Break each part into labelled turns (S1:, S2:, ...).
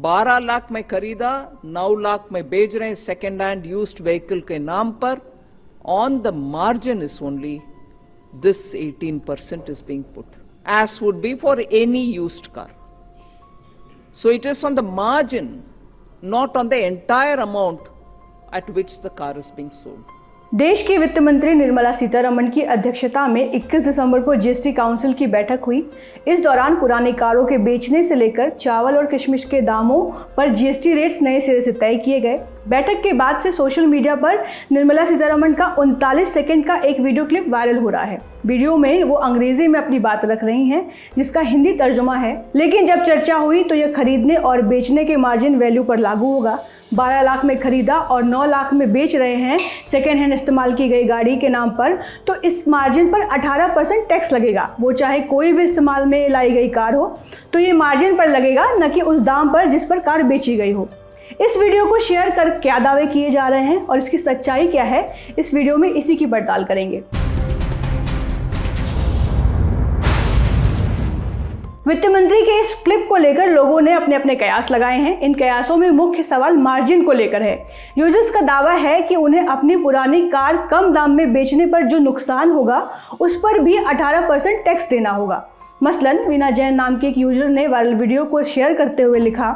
S1: 12 लाख में खरीदा, 9 लाख में बेच रहे हैं सेकेंड हैंड यूज्ड व्हीकल के नाम पर. On the margin is only this 18% is being put, as would be for any used car. So it is on the margin, not on the entire amount at which the car is being sold.
S2: देश की वित्त मंत्री निर्मला सीतारमण की अध्यक्षता में 21 दिसंबर को GST council की बैठक हुई. इस दौरान पुरानी कारों के बेचने से लेकर चावल और किशमिश के दामों पर जीएसटी रेट्स नए सिरे से तय किए गए. बैठक के बाद से सोशल मीडिया पर निर्मला सीतारमण का 39 सेकंड का एक वीडियो क्लिप वायरल हो रहा है. वीडियो में वो अंग्रेजी में अपनी बात रख रही हैं, जिसका हिंदी तर्जुमा है. लेकिन जब चर्चा हुई तो यह खरीदने और बेचने के मार्जिन वैल्यू पर लागू होगा. 12 लाख में खरीदा और 9 लाख में बेच रहे हैं सेकेंड हैंड इस्तेमाल की गई गाड़ी के नाम पर, तो इस मार्जिन पर 18% टैक्स लगेगा. वो चाहे कोई भी इस्तेमाल में लाई गई कार हो, तो ये मार्जिन पर लगेगा, न कि उस दाम पर जिस पर कार बेची गई हो. इस वीडियो को शेयर कर क्या दावे किए जा रहे हैं और इसकी सच्चाई क्या है, इस वीडियो में इसी की पड़ताल करेंगे. वित्त मंत्री के इस क्लिप को लेकर लोगों ने अपने अपने कयास लगाए हैं. इन कयासों में मुख्य सवाल मार्जिन को लेकर है. यूजर्स का दावा है कि उन्हें अपनी पुरानी कार कम दाम में बेचने पर जो नुकसान होगा उस पर भी 18% टैक्स देना होगा. मसलन वीना जैन नाम के एक यूजर ने वायरल वीडियो को शेयर करते हुए लिखा,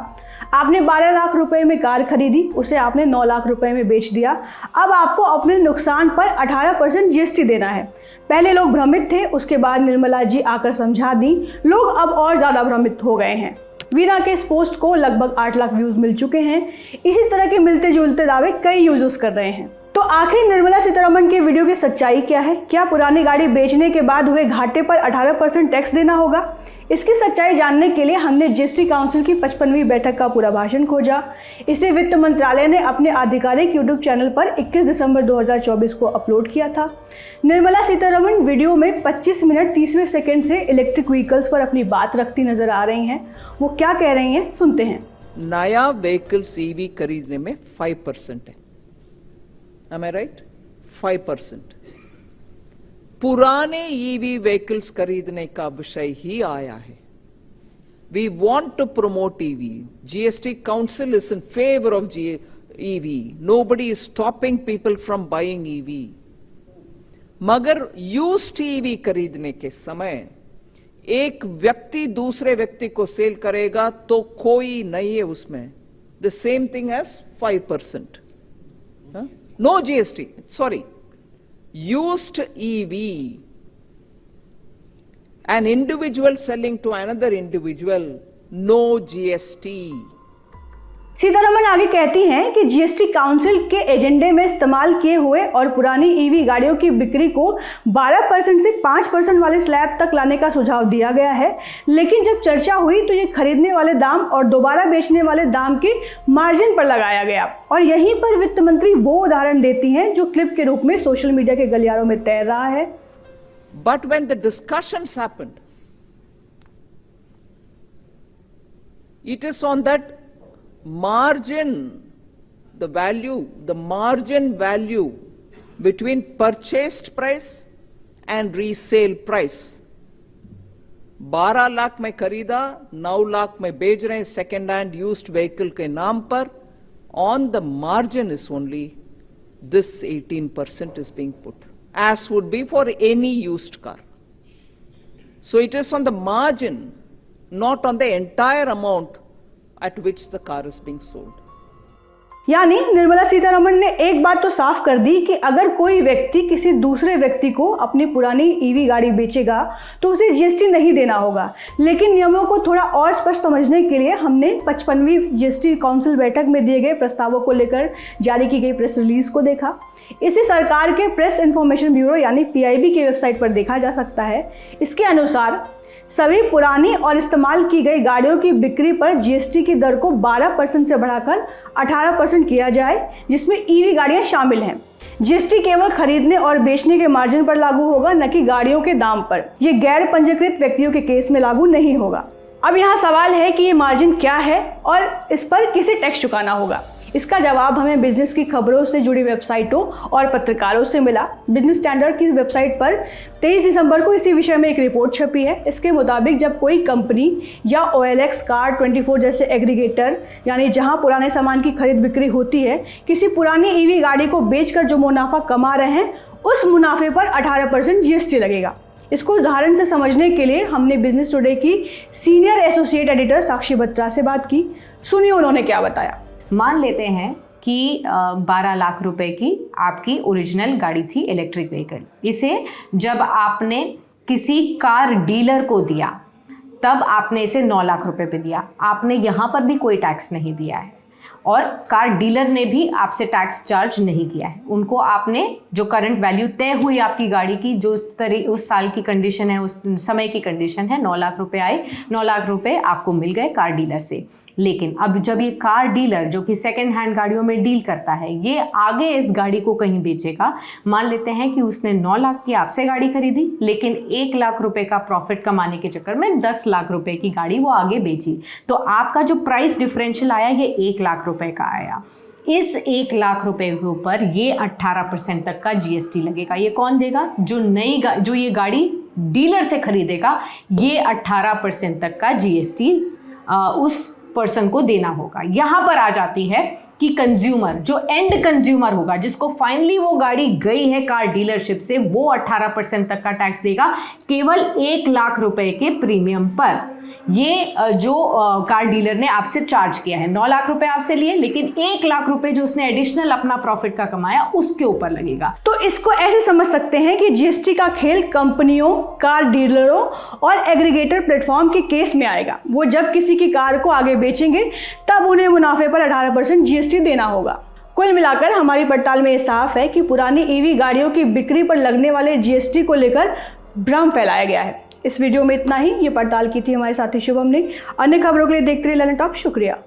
S2: आपने 12 लाख रुपए में कार खरीदी, उसे आपने 9 लाख रुपए में बेच दिया. अब आपको अपने नुकसान पर 18% जीएसटी देना है. पहले लोग भ्रमित थे, उसके बाद निर्मला जी आकर समझा दी. लोग अब और ज़्यादा भ्रमित हो गए हैं. वीना के इस पोस्ट को लगभग 8 लाख व्यूज़ मिल चुके हैं. इसी तरह के मिलते जुलते दावे कई यूजर्स कर रहे हैं. तो आखिर निर्मला सीतारमण के वीडियो की सच्चाई क्या है? क्या पुरानी गाड़ी बेचने के बाद हुए घाटे पर 18% टैक्स देना होगा? इसकी सच्चाई जानने के लिए हमने जीएसटी काउंसिल की 55वीं बैठक का पूरा भाषण खोजा. इसे वित्त मंत्रालय ने अपने आधिकारिक यूट्यूब चैनल पर 21 दिसंबर 2024 को अपलोड किया था. निर्मला सीतारमण वीडियो में 25 मिनट 30वें सेकंड से इलेक्ट्रिक व्हीकल्स पर अपनी बात रखती नजर आ रही हैं. वो क्या कह रही हैं, सुनते हैं.
S1: नया व्हीकल्स ईवी खरीदने में 5% है. Am I right? 5%. पुराने ईवी व्हीकल्स खरीदने का विषय ही आया है. We want to promote EV. GST Council is in favor of EV. Nobody is stopping people from buying EV. मगर used EV खरीदने के समय एक व्यक्ति दूसरे व्यक्ति को सेल करेगा तो कोई नहीं है उसमें. The same thing as 5%. Huh? No GST. Sorry. Used EV, an individual selling to another individual, no GST.
S2: Sitharaman आगे कहती हैं कि जीएसटी काउंसिल के एजेंडे में इस्तेमाल किए हुए और पुरानी ईवी गाड़ियों की बिक्री को 12% से 5% वाले स्लैब तक लाने का सुझाव दिया गया है. लेकिन जब चर्चा हुई तो ये खरीदने वाले दाम और दोबारा बेचने वाले दाम के मार्जिन पर लगाया गया. और यहीं पर वित्त मंत्री वो उदाहरण देती हैं जो क्लिप के रूप में सोशल मीडिया के गलियारों में तैर रहा है.
S1: But when the discussions happened, it is on that margin, the margin value between purchased price and resale price. 12 lakh में खरीदा, 9 लाख में बेच रहे हैं सेकेंड हैंड यूज्ड व्हीकल के नाम पर. On the margin is only this 18% is being put, as would be for any used car. So it is on the margin, not on the entire amount at which the car is being sold.
S2: यानी निर्मला सीतारमण ने एक बात तो साफ कर दी कि अगर कोई व्यक्ति किसी दूसरे व्यक्ति को अपनी पुरानी ईवी गाड़ी बेचेगा तो उसे जीएसटी नहीं देना होगा. लेकिन नियमों को थोड़ा और स्पष्ट समझने के लिए हमने 55वीं जीएसटी काउंसिल बैठक में दिए गए प्रस्तावों को लेकर जारी की गई प्रेस रिलीज को देखा. इसे सरकार के प्रेस इंफॉर्मेशन ब्यूरो यानी PIB की वेबसाइट पर देखा जा सकता है. इसके अनुसार सभी पुरानी और इस्तेमाल की गई गाड़ियों की बिक्री पर जीएसटी की दर को 12% से बढ़ाकर 18% किया जाए, जिसमें ईवी गाड़ियां शामिल हैं. जीएसटी केवल खरीदने और बेचने के मार्जिन पर लागू होगा, न कि गाड़ियों के दाम पर. ये गैर पंजीकृत व्यक्तियों के केस में लागू नहीं होगा. अब यहाँ सवाल है कि ये मार्जिन क्या है और इस पर किसे टैक्स चुकाना होगा. इसका जवाब हमें बिजनेस की खबरों से जुड़ी वेबसाइटों और पत्रकारों से मिला। बिजनेस स्टैंडर्ड की वेबसाइट पर 23 दिसंबर को इसी विषय में एक रिपोर्ट छपी है। इसके मुताबिक जब कोई कंपनी या OLX कार 24 जैसे एग्रीगेटर, यानी जहां पुराने सामान की खरीद बिक्री होती है, किसी पुरानी EV गाड़ी को बेचकर जो मुनाफा कमा रहे हैं, उस मुनाफे पर 18% GST लगेगा। इसको उदाहरण से समझने के लिए हमने बिजनेस टुडे की सीनियर एसोसिएट एडिटर साक्षी बत्रा से बात की। सुनिए उन्होंने क्या बताया।
S3: मान लेते हैं कि 12 लाख रुपए की आपकी ओरिजिनल गाड़ी थी, इलेक्ट्रिक व्हीकल। इसे जब आपने किसी कार डीलर को दिया तब आपने इसे 9 लाख रुपए पे दिया। आपने यहाँ पर भी कोई टैक्स नहीं दिया है और कार डीलर ने भी आपसे टैक्स चार्ज नहीं किया है। उनको आपने जो करंट वैल्यू तय हुई आपकी गाड़ी की, जो उस साल की कंडीशन है, उस समय की कंडीशन है, 9 लाख रुपए आए, 9 लाख रुपए आपको मिल गए कार डीलर से। लेकिन अब जब ये कार डीलर जो कि सेकंड हैंड गाड़ियों में डील करता है, ये आगे इस गाड़ी को कहीं बेचेगा। मान लेते हैं कि उसने 9 लाख की आपसे गाड़ी खरीदी, लेकिन 1 लाख रुपए का प्रॉफिट कमाने के चक्कर में 10 लाख रुपए की गाड़ी वो आगे बेची, तो आपका जो प्राइस डिफरेंशियल आया ये 1 लाख रुपए का आया। इस 1 लाख रुपए के ऊपर ये 18% तक का GST लगेगा। ये कौन देगा? जो ये गाड़ी डीलर से खरीदेगा, ये 18% तक का GST उस पर्सन को देना होगा। यहां पर आ जाती है कि कंज्यूमर, जो एंड कंज्यूमर होगा, जिसको फाइनली वो गाड़ी गई है कार डीलरशिप से, वो 18% तक का टैक्स देगा केवल 1 लाख रुपए के प्रीमियम पर। ये जो कार डीलर ने आपसे चार्ज किया है, 9 लाख रुपए आपसे लिए, लेकिन 1 लाख रुपए जो उसने एडिशनल अपना प्रॉफिट का कमाया उसके ऊपर लगेगा।
S2: तो इसको ऐसे समझ सकते हैं कि GST का खेल कंपनियों, कार डीलरों और एग्रीगेटर प्लेटफॉर्म के केस में आएगा। वो जब किसी की कार को आगे बेचेंगे तब उन्हें मुनाफे पर 18% GST देना होगा। कुल मिलाकर हमारी पड़ताल में ये साफ है कि पुरानी EV गाड़ियों की बिक्री पर लगने वाले GST को लेकर भ्रम फैलाया गया है। इस वीडियो में इतना ही। ये पड़ताल की थी हमारे साथी शुभम ने। अन्य खबरों के लिए देखते रहिए ललन टॉप। शुक्रिया।